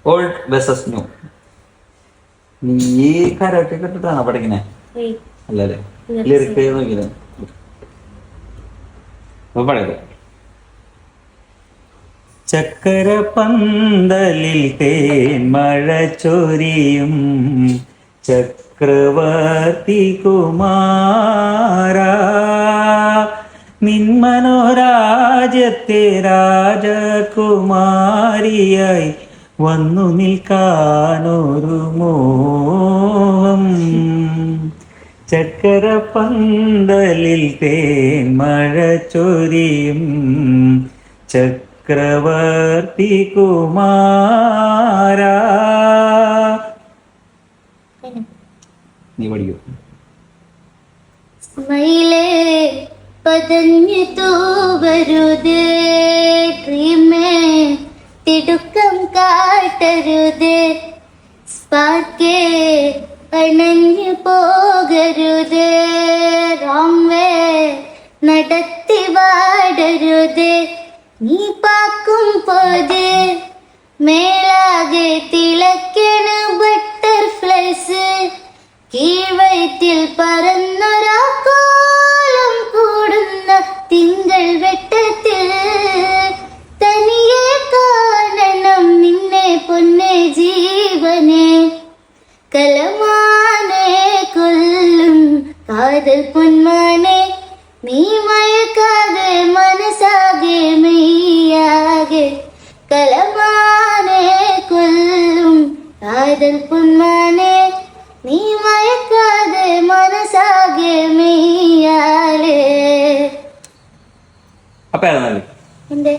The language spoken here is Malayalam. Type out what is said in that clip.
Old versus new. നീ ഈ കരോക്കെ ഇട്ടിട്ടാണോ പഠിക്കണേ? അല്ലല്ലേ, ലിറിക്ക് നോക്കിയത് പഠിക്ക. ചക്കര പന്തലിൽ തേൻ മഴ ചൊരിയും ചക്രവർത്തി കുമാരാ, നിന്മനോരാജ്യത്തെ രാജകുമാരിയായി വന്നു നിൽക്കാനൊരു മോഹം. ചക്കര പന്തലിൽ തേൻ മഴ ചൊരിയും ചക്രവർത്തി കുമാരാ. നീ പഠിക്കൂ. മയിലേ പതഞ്ഞു തൂവരുത്, ക്രീമേ തിടുക്കം കാട്ടരുത്, സ്പാർക്കേ അണഞ്ഞു പോകരുത്, റോംവേ നടത്തി വാടരുത്, നീ പാക്കും പോത് മേലാകെ തിളക്കണ ബട്ടർഫ്ലൈസ്, കീഴ്വയറ്റിൽ പറന്നൊരാക്കോലം കൂടുന്ന തിങ്കൾ വെട്ടത്തിൽ തനിയെ കാണണം നിന്നെ പൊന്നെ ജീവനെ, കലമാനെ കൊല്ലും കാതൽ പൊന്മാനെ, നീ മയക്കാതെ മനസ്സാകെ മെയ്യാകെ, കലമാനെ കൊല്ലും കാതൽ പൊന്മാനെ, നീ മയക്കാതെ മനസ്സാകെ മെയ്യാലേ. അപ്പൊ ഏതാ നല്ല? എന്റെ